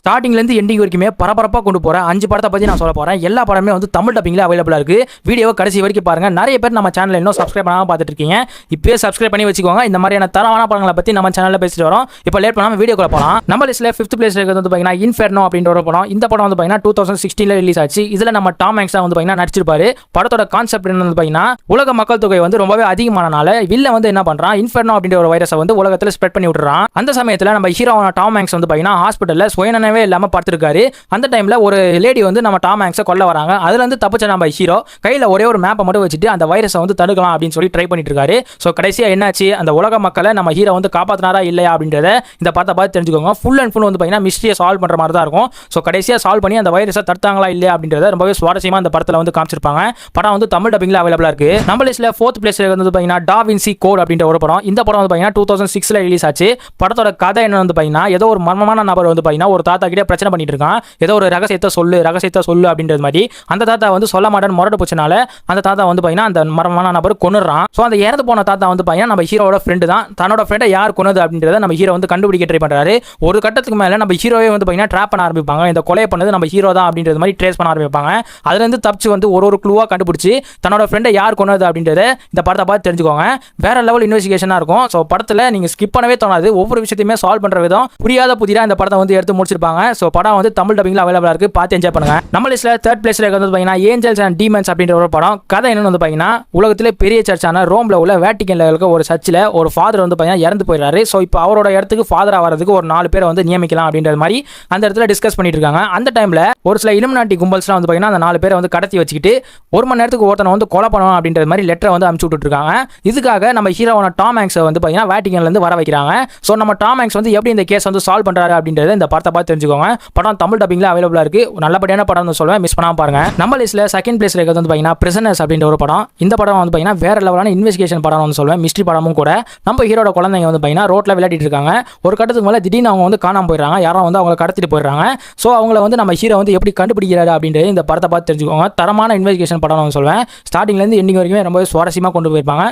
ஸ்டார்டிங்லேருந்து எண்டிங் வரைக்குமே பரபரப்பாக கொண்டு போகிற 5 படத்தை பற்றி நான் சொல்ல போகிறேன். எல்லா படமே வந்து தமிழ் டப்பிங்கில் அவைலபிளாக இருக்குது. வீடியோவை கடைசி வரைக்கும் பாருங்கள். நிறைய பேர் நம்ம சேனலில் இன்னும் சப்ஸ்கிரைப் பண்ணாமல் பார்த்துட்டு இருக்கீங்க. இப்போயே சப்ஸ்கிரைப் பண்ணி வச்சுக்கோங்க. இந்த மாதிரியான தரமான படங்களை பற்றி நம்ம சேனலில் பேசிட்டு வரோம். இப்போ லேட் பண்ணாமல் வீடியோக்குள்ள போகலாம். நம்ம லிஸ்ட்டில் 5th பிளேஸில் இருக்கிறது வந்து பார்த்தீங்கன்னா இன்ஃபெர்னோ அப்படின்ற ஒரு படம். இந்த படம் வந்து பார்த்தீங்கன்னா 2016 ரிலீஸ் ஆச்சு. இதில் நம்ம டாம் ஹாங்க்ஸ் வந்து பார்த்தீங்கன்னா நடிச்சிருப்பாரு. படத்தோட கான்செப்ட் என்ன வந்து பார்த்தீங்கன்னா, உலக மக்கள் தொகை வந்து ரொம்பவே அதிகமானனால வில்ல வந்து என்ன பண்ணுறான், இன்ஃபெர்னோ அப்படின்ற ஒரு வைரஸை வந்து உலகத்தில் ஸ்ப்ரெட் பண்ணி விட்டுறான். அந்த சமயத்தில் நம்ம ஹீரோவான டாம் ஹாங்க்ஸ் வந்து பார்த்தீங்கன்னா ஹாஸ்பிட்டலில் சுயநனவே இல்லாமல் படுத்திருக்காரு. அந்த டைம்ல ஒரு லேடி வந்து நம்ம டாம் ஹாங்க்ஸை கொல்ல வராங்க. அதுல இருந்து தப்பிச்ச நம்ம ஹீரோ கையில ஒரே ஒரு மேப்பை மட்டும் வச்சுட்டு அந்த வைரஸை வந்து தடுக்கலாம் அப்படின்னு சொல்லி ட்ரை பண்ணிட்டு இருக்காரு. ஸோ கடைசியா என்னாச்சு, அந்த உலக மக்களை நம்ம ஹீரோ வந்து காப்பாத்தினாரா இல்லையா அப்படின்றத இந்த படத்தை பார்த்து தெரிஞ்சுக்கோங்க. ஃபுல் அண்ட் ஃபுல் வந்து பார்த்தீங்கன்னா மிஸ்ட்ரியை சால்வ் பண்ற மாதிரி தான் இருக்கும். ஸோ கடைசியா சால்வ் பண்ணி அந்த வைரஸை தடுத்தாங்களா இல்லையா அப்படின்றத ரொம்பவே சுவாரஸ்யமா அந்த படத்தில் வந்து காமிச்சிருப்பாங்க. படம் வந்து தமிழ் டப்பிங்ல அவைலபிளா இருக்கு. நம்ம லிஸ்ட்ல 4th பிளேஸ்ல வந்து பார்த்தீங்கன்னா டா வின்சி கோட் அப்படின்ற ஒரு படம். இந்த படம் வந்து பார்த்தீங்கன்னா 2006 ரிலீஸ் ஆச்சு. படத்தோட கதை என்ன வந்து பார்த்தீங்கன்னா, ஏதோ ஒரு மர்மமான நபர் வந்து பார்த்தீங்கன்னா ஒரு தாத்தா கிட்ட பிரச்சனை பண்ணிட்டு இருக்கான். ஏதோ ஒரு ரகசியத்தை சொல்லு அப்படின்றது மாதிரி அந்த தாத்தா வந்து சொல்ல மாட்டேன்னு முரட்டு போச்சனால அந்த தாத்தா வந்து பார்த்தீங்கன்னா அந்த மர்மமான நபர் கொன்னுறான். ஸோ அந்த இறந்து போன தாத்தா வந்து பார்த்தீங்கன்னா நம்ம ஹீரோட ஃப்ரெண்டு தான். தன்னோட ஃப்ரெண்டை யார் கொன்னது அப்படின்றத நம்ம ஹீரோ வந்து கண்டுபிடிக்க ட்ரை பண்றாரு. ஒரு கட்டத்துக்கு மேலே நம்ம ஹீரோவே வந்து பார்த்தீங்கன்னா ட்ராப் பண்ண ஆரம்பிப்பாங்க. இந்த கொலை பண்ணது நம்ம ஹீரோ தான் அப்படின்றது மாதிரி ட்ரேஸ் பண்ண ஆரம்பிப்பாங்க. அதுலேருந்து தப்பிச்சு வந்து ஒரு க்ளூவாக கண்டுபிடிச்சி தன்னோட ஃப்ரெண்டை யார் கொன்னது அப்படின்றத இந்த படத்தை பார்த்து தெரிஞ்சுக்கோங்க. வேற லெவல் இன்வெஸ்டிகேஷனாக இருக்கும். ஸோ படத்தில் நீங்கள் ஸ்கிப் பண்ணவே தோணாது. ஒவ்வொரு விஷயத்தையுமே சால்வ் பண்ணுற விதம் புரியாத புதிராக இந்த படத்தை வந்து எடுத்து முடிச்சிருப்பாங்க. ஸோ படம் வந்து தமிழ் டப்பிங்ல அவைலபிளா இருக்கு. பார்த்து என்ஜாய் பண்ணுங்க. நம்ம லிஸ்ட்ல 3rd பிளேஸ்ல வந்து பாத்தீங்கன்னா ஏஞ்சல்ஸ் அண்ட் டீமன்ஸ் அப்படின்ற ஒரு படம். கதை என்னன்னு வந்து பாத்தீங்கன்னா, உலகத்திலே பெரிய சர்ச்சான ரோம்ல உள்ள வேட்டிகன்ல இருக்க ஒரு சர்ச்சில் ஒரு ஃபாதர் வந்து பாத்தீங்கன்னா இறந்து போயிடுறாரு. ஸோ இப்போ அவரோட இடத்துக்கு ஃபாதரா வரதுக்கு ஒரு 4 பேரை வந்து நியமிக்கலாம் அப்படின்ற மாதிரி அந்த இடத்துல டிஸ்கஸ் பண்ணிட்டு இருக்காங்க. அந்த டைம்ல ஒரு சில இலுமினாட்டி கும்பல்ஸ்லாம் வந்து பாத்தீங்கன்னா அந்த 4 பேரை வந்து கடத்தி வச்சுக்கிட்டு 1 மணி நேரத்துக்கு ஒருத்தனை வந்து கொலை பண்ணணும் அப்படின்ற மாதிரி லெட்டரை வந்து அனுப்பிச்சு விட்டுட்டு இருக்காங்க. இதுக்காக நம்ம ஹீரோவான டாம் ஹாங்க்ஸ் வந்து பாத்தீங்கன்னா வேட்டிகன்ல இருந்து வர வைக்கிறாங்க. ஸோ நம்ம டாம் ஹாங்க்ஸ் வந்து எப்படி இந்த கேஸ் வந்து சால்வ் பண்றாரு அப்படின்றத இந்த படத்தை பார்த்து தெரிஞ்சுக்கோங்க. படம் தமிழ் டப்பிங்ல அவைலபிளா இருக்கு. நல்லபடியான படம் சொல்லுவேன், மிஸ் பண்ணாம பாருங்க. நம்ம லிஸ்ட்ல 2nd பிளேஸ்ல இருக்கிறது வந்து பாத்தீங்கன்னா பிரிசனர்ஸ் அப்படின்ற ஒரு படம். இந்த படம் வந்து பாத்தீங்கன்னா வேற லெவலான இன்வெஸ்டிகேஷன் படம் வந்து சொல்லுவேன், மிஸ்ட்ரி படமும் கூட. நம்ம ஹீரோட குழந்தைங்க வந்து பாத்தீங்கன்னா ரோட்ல விளையாடிட்டு இருக்காங்க. ஒரு கட்டத்துக்கு மேல திடீர்னு அவங்க வந்து காணாம போயிடுறாங்க. யாரும் வந்து அவங்க கடத்திட்டு போயிடுறாங்க. ஸோ அவங்கள வந்து நம்ம ஹீரோ வந்து எப்படி கண்டுபிடிக்கிறாரு அப்படின்றது இந்த படத்தை பார்த்து தெரிஞ்சுக்கோங்க. தரமான இன்வெஸ்டிகேஷன் படம் வந்து சொல்லுவேன். ஸ்டார்டிங்ல இருந்து எண்டிங் வரைக்கும் ரொம்ப சுவாரஸ்யமா கொண்டு போயிருப்பாங்க.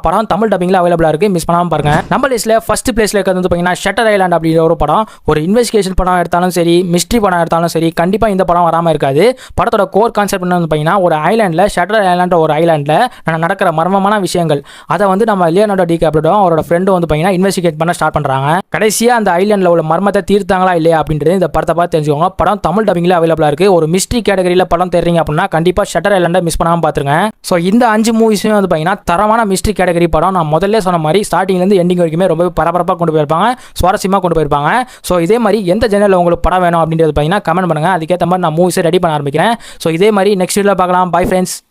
படம் தமிழ் டப்பிங்ல அவைலபிளா இருக்கு, மிஸ் பண்ணாம பாருங்க. நம்ம லிஸ்ட்ல 1st பிளேஸ்ல இருக்கிறது வந்து பாத்தீங்கன்னா ஷட்டர் ஐலாண்ட் அப்படின்ற ஒரு படம். ஒரு இன்வெஸ்டிகேஷன் படம் எடுத்தாலும் சரி, மிஸ்ட்ரி படம் எடுத்தாலும் சரி, கண்டிப்பா இந்த படம் வராம இருக்காது. படத்தோட கோர் கான்செப்ட் என்ன வந்து பார்த்தீங்கன்னா, ஒரு ஐலாண்டில் ஷட்டர் ஐலாண்ட் ஒரு ஐலாண்டில் நடக்கிற மர்மமான விஷயங்கள் அதை வந்து நம்ம லியோனார்டோ டிகாப்ரியோ அவரோட ஃப்ரெண்டு வந்து பார்த்தீங்கன்னா இன்வெஸ்டிகேட் பண்ண ஸ்டார்ட் பண்ணுறாங்க. கடைசியாக அந்த ஐலாண்டில் உள்ள மர்மத்தை தீர்த்தாங்களா இல்லையா அப்படின்றது இந்த படத்தை பார்த்து தெரிஞ்சுக்கோங்க. படம் தமிழ் டப்பிங்கில் அவைலபிளாக இருக்குது. ஒரு மிஸ்ட்ரி கேட்டகரியில் படம் தெரியுங்க அப்படின்னா கண்டிப்பாக ஷட்டர் ஐலாண்டை மிஸ் பண்ணாமல் பார்த்துருங்க. ஸோ இந்த 5 மூவிஸுமே வந்து பார்த்தீங்கன்னா தரமான மிஸ்ட்ரி கேட்டகரி படம். நான் முதல்ல சொன்ன மாதிரி ஸ்டார்டிங்லேருந்து எண்டிங் வரைக்குமே ரொம்ப பரபரப்பாக கொண்டு போயிருப்பாங்க, சுவாரஸ்யமாக கொண்டு போயிருப்பாங்க. ஸோ இதே மாதிரி எந்த ஜெனரல் உங்களுக்கு படம் வேணும் அப்படின்றது பார்த்தீங்கன்னா கமெண்ட் பண்ணுங்கள். அதுக்கேற்ற மாதிரி நான் மூவிஸை ரெடி பண்ண ஆரம்பிக்கிறேன். ஸோ இதே மாதிரி நெக்ஸ்ட் வீடியோவில் பார்க்கலாம். Bye friends.